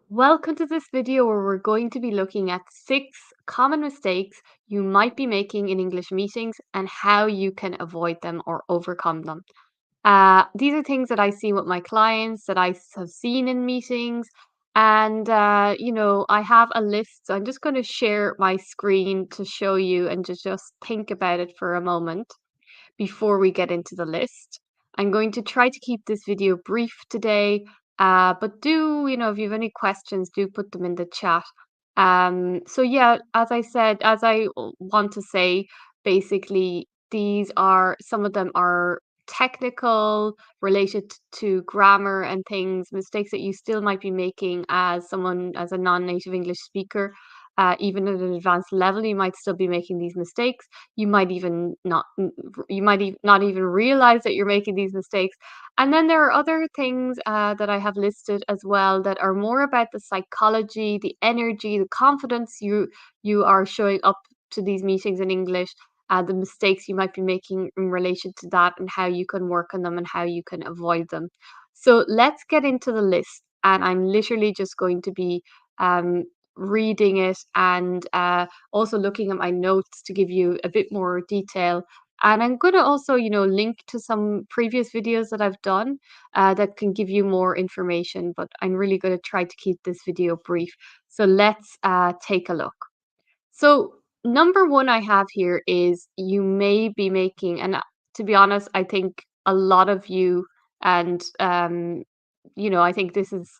Welcome to this video where we're going to be looking at 6 common mistakes you might be making in English meetings and how you can avoid them or overcome them. These are things that I see with my clients that have seen in meetings. And, I have a list. So I'm just going to share my screen to show you and to just think about it for a moment before we get into the list. I'm going to try to keep this video brief today, but if you have any questions, do put them in the chat. So yeah, as I said, as I want to say, basically, some of them are technical, related to grammar and things, mistakes that you still might be making as a non-native English speaker. Even at an advanced level, you might still be making these mistakes. You might even not even realize that you're making these mistakes. And then there are other things that I have listed as well that are more about the psychology, the energy, the confidence you are showing up to these meetings in English, the mistakes you might be making in relation to that, and how you can work on them and how you can avoid them. So let's get into the list. And I'm literally just going to be um, reading it and also looking at my notes to give you a bit more detail. And I'm going to also, link to some previous videos that I've done that can give you more information, but I'm really going to try to keep this video brief. So let's take a look. So, number one I have here is you may be making, and to be honest, I think a lot of you, and I think this is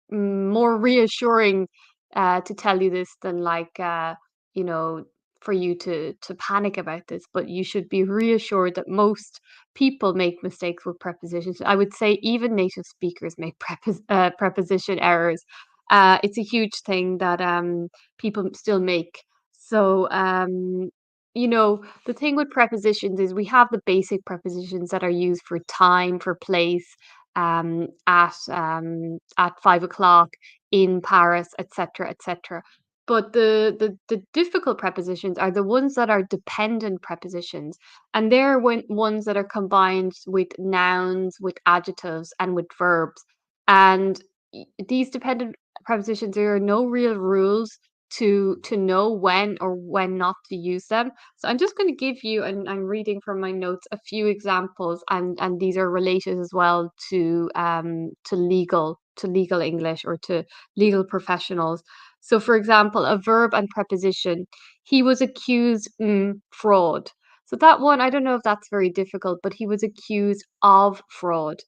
more reassuring to tell you this than you know, for you to panic about this. But you should be reassured that most people make mistakes with prepositions. I would say even native speakers make preposition errors. It's a huge thing that people still make. So, the thing with prepositions is we have the basic prepositions that are used for time, for place, at 5 o'clock in Paris, etc., etc. But the difficult prepositions are the ones that are dependent prepositions, and they're ones that are combined with nouns, with adjectives, and with verbs. And these dependent prepositions, there are no real rules to know when or when not to use them. So I'm just going to give you, and I'm reading from my notes, a few examples, and these are related as well to legal English or to legal professionals. So, for example, a verb and preposition. He was accused fraud. So that one, I don't know if that's very difficult, but he was accused of fraud,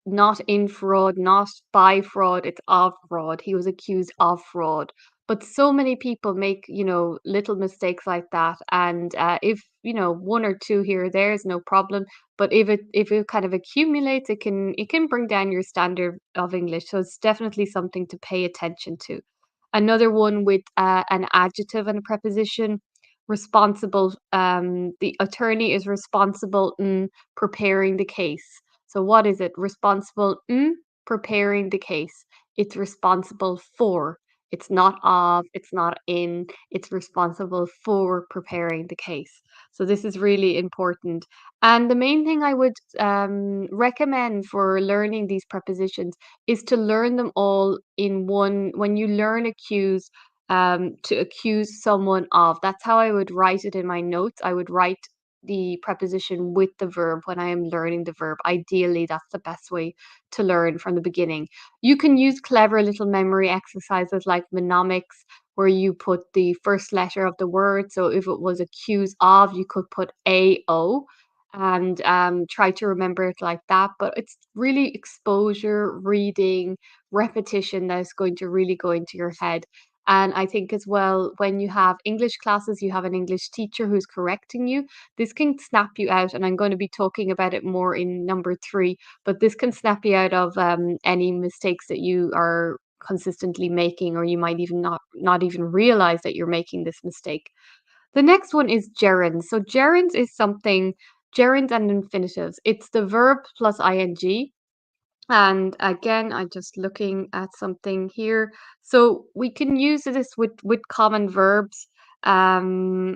not in fraud, not by fraud, it's of fraud. He was accused of fraud. But so many people make, little mistakes like that. And if, one or two here or there is no problem. But if it kind of accumulates, it can bring down your standard of English. So it's definitely something to pay attention to. Another one with an adjective and a preposition. Responsible. The attorney is responsible in preparing the case. So what is it? Responsible preparing the case. It's responsible for. It's not of, it's not in, it's responsible for preparing the case. So this is really important. And the main thing I would recommend for learning these prepositions is to learn them all in one. When you learn accuse, to accuse someone of, that's how I would write it in my notes. I would write the preposition with the verb when I am learning the verb. Ideally, that's the best way to learn from the beginning. You can use clever little memory exercises like mnemonics, where you put the first letter of the word. So if it was accused of, you could put AO and try to remember it like that. But it's really exposure, reading, repetition that is going to really go into your head. And I think as well, when you have English classes, you have an English teacher who's correcting you. This can snap you out, and I'm going to be talking about it more in number three. But this can snap you out of any mistakes that you are consistently making, or you might even not even realize that you're making this mistake. The next one is gerunds. So gerunds is something, gerunds and infinitives. It's the verb plus ing. And again, I'm just looking at something here. So we can use this with common verbs. Um,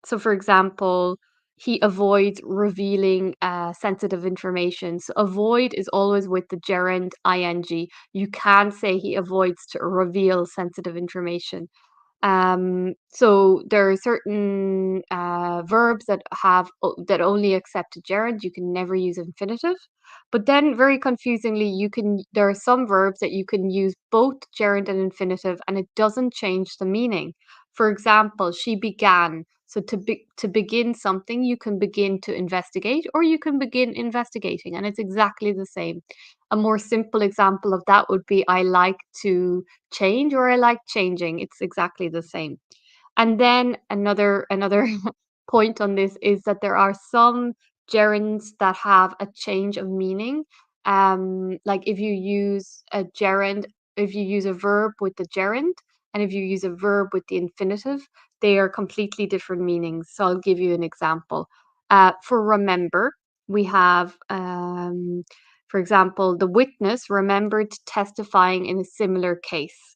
so, for example, He avoids revealing sensitive information. So avoid is always with the gerund ing. You can say he avoids to reveal sensitive information. So there are certain verbs that that only accept a gerund. You can never use infinitive. But then, very confusingly, there are some verbs that you can use both gerund and infinitive, and it doesn't change the meaning. For example, she began. So to begin something, you can begin to investigate, or you can begin investigating, and it's exactly the same. A more simple example of that would be I like to change or I like changing. It's exactly the same. And then another point on this is that there are some gerunds that have a change of meaning. Like if you use a verb with the gerund and if you use a verb with the infinitive, they are completely different meanings. So I'll give you an example. For remember, we have, for example, the witness remembered testifying in a similar case,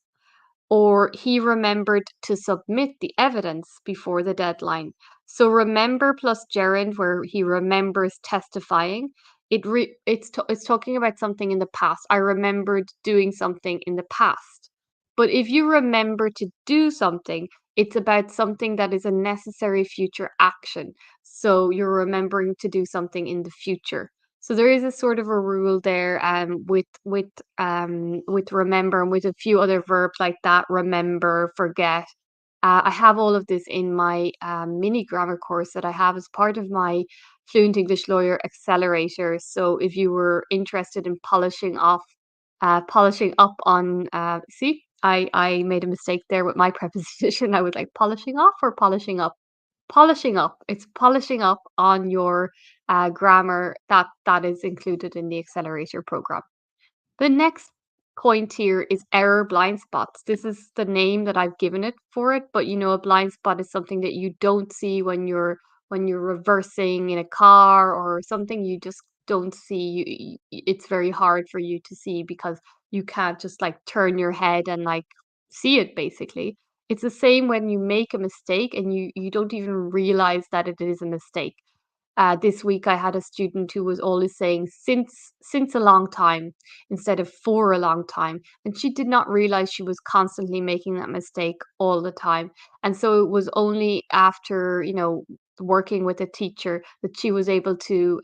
or he remembered to submit the evidence before the deadline. So remember plus gerund, where he remembers testifying, it's talking about something in the past. I remembered doing something in the past. But if you remember to do something, it's about something that is a necessary future action. So you're remembering to do something in the future. So there is a sort of a rule there, with remember and with a few other verbs like that, remember, forget. I have all of this in my mini grammar course that I have as part of my Fluent English Lawyer Accelerator. So if you were interested in polishing up on, see, I made a mistake there with my preposition. I was like polishing off or polishing up. Polishing up. It's polishing up on your grammar that is included in the accelerator program. The next point here is error blind spots. This is the name that I've given it for it, but a blind spot is something that you don't see when you're reversing in a car or something you just don't see. It's very hard for you to see because you can't just like turn your head and like see it basically. It's the same when you make a mistake and you don't even realize that it is a mistake. This week I had a student who was always saying since a long time instead of for a long time, and she did not realize she was constantly making that mistake all the time. And so it was only after, working with a teacher that she was able to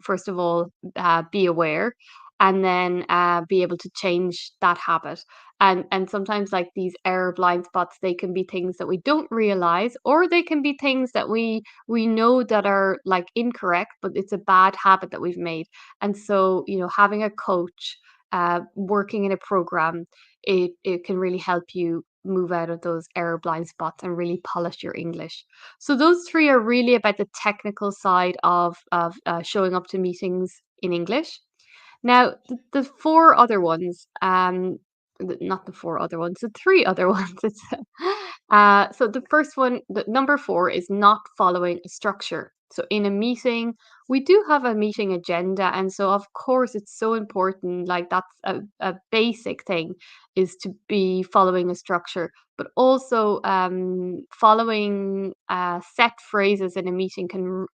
first of all be aware, and then be able to change that habit. And sometimes like these error blind spots, they can be things that we don't realize, or they can be things that we know that are like incorrect, but it's a bad habit that we've made. And so, having a coach, working in a program, it can really help you move out of those error blind spots and really polish your English. So those three are really about the technical side of showing up to meetings in English. Now, the 4 other ones, not the 4 other ones, the 3 other ones, so the first one, the number 4 is not following a structure. So in a meeting, we do have a meeting agenda, and so of course it's so important, like that's a basic thing, is to be following a structure, but also following set phrases in a meeting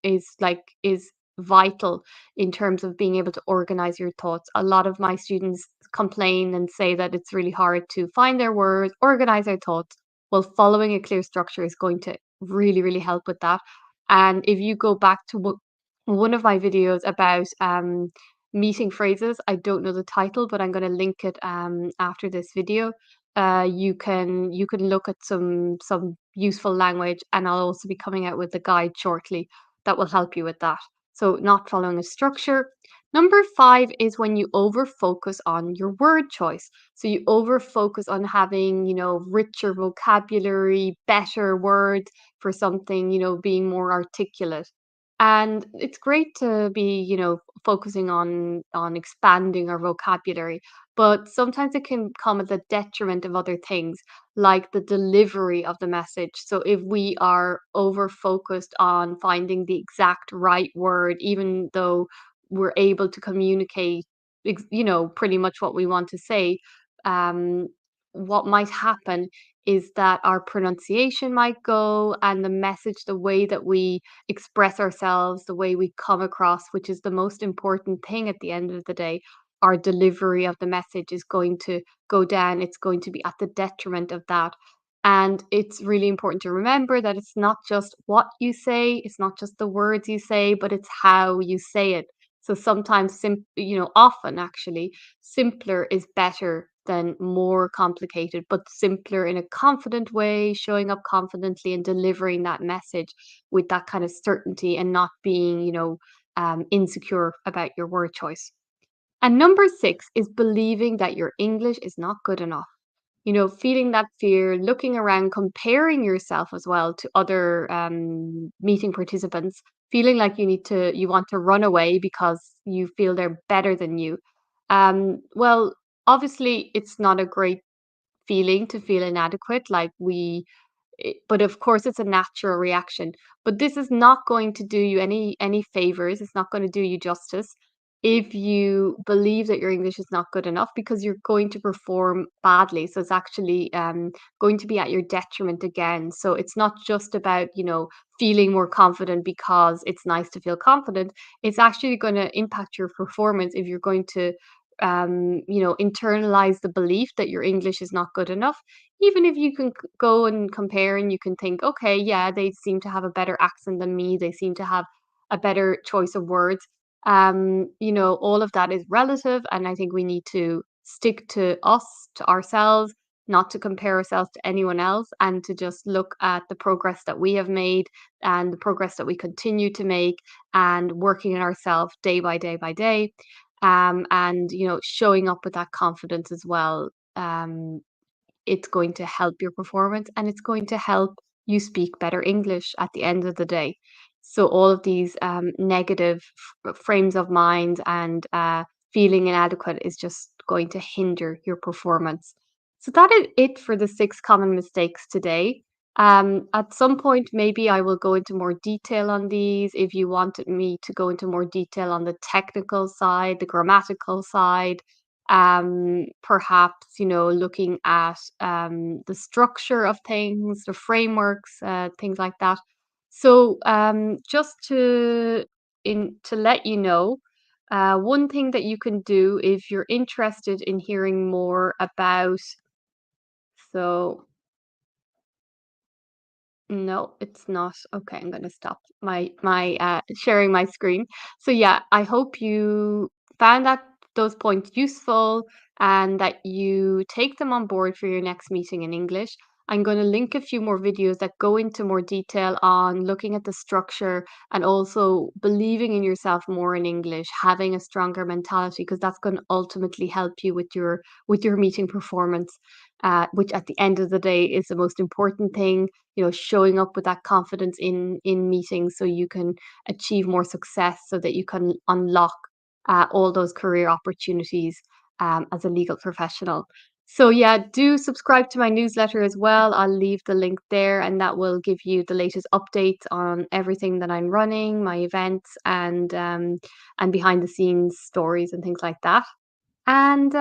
is vital in terms of being able to organize your thoughts. A lot of my students complain and say that it's really hard to find their words, organize their thoughts. Well, following a clear structure is going to really, really help with that. And if you go back to one of my videos about meeting phrases, I don't know the title, but I'm going to link it after this video. You can look at some useful language, and I'll also be coming out with a guide shortly that will help you with that. So not following a structure. Number 5 is when you over focus on your word choice. So you over focus on having, richer vocabulary, better words for something, being more articulate. And it's great to be, focusing on expanding our vocabulary, but sometimes it can come at the detriment of other things, like the delivery of the message. So if we are over focused on finding the exact right word, even though we're able to communicate, pretty much what we want to say, um, what might happen is that our pronunciation might go and the message, the way that we express ourselves, the way we come across, which is the most important thing at the end of the day. Our delivery of the message is going to go down. It's going to be at the detriment of that. And it's really important to remember that it's not just what you say, it's not just the words you say, but it's how you say it. So sometimes, often actually, simpler is better than more complicated, but simpler in a confident way, showing up confidently and delivering that message with that kind of certainty and not being, insecure about your word choice. And number six is believing that your English is not good enough. Feeling that fear, looking around, comparing yourself as well to other meeting participants, feeling like you want to run away because you feel they're better than you. Well, obviously, it's not a great feeling to feel inadequate. But of course, it's a natural reaction. But this is not going to do you any favors. It's not going to do you justice if you believe that your English is not good enough because you're going to perform badly. So it's actually going to be at your detriment again. So it's not just about feeling more confident because it's nice to feel confident. It's actually going to impact your performance if you're going to internalize the belief that your English is not good enough. Even if you can go and compare and you can think, okay, yeah, they seem to have a better accent than me. They seem to have a better choice of words. All of that is relative. And I think we need to stick to us, to ourselves, not to compare ourselves to anyone else, and to just look at the progress that we have made and the progress that we continue to make and working on ourselves day by day by day. And showing up with that confidence as well. It's going to help your performance and it's going to help you speak better English at the end of the day. So all of these negative frames of mind and feeling inadequate is just going to hinder your performance. So that is it for the six common mistakes today. At some point, maybe I will go into more detail on these. If you wanted me to go into more detail on the technical side, the grammatical side, perhaps looking at the structure of things, the frameworks, things like that. So just to let you know, one thing that you can do if you're interested in hearing more about, so no, it's not. Okay, I'm gonna stop my sharing my screen. So yeah, I hope you found those points useful and that you take them on board for your next meeting in English. I'm going to link a few more videos that go into more detail on looking at the structure and also believing in yourself more in English, having a stronger mentality, because that's going to ultimately help you with your meeting performance, which at the end of the day is the most important thing. Showing up with that confidence in meetings so you can achieve more success, so that you can unlock all those career opportunities as a legal professional. So yeah, do subscribe to my newsletter as well. I'll leave the link there, and that will give you the latest updates on everything that I'm running, my events, and behind the scenes stories and things like that. And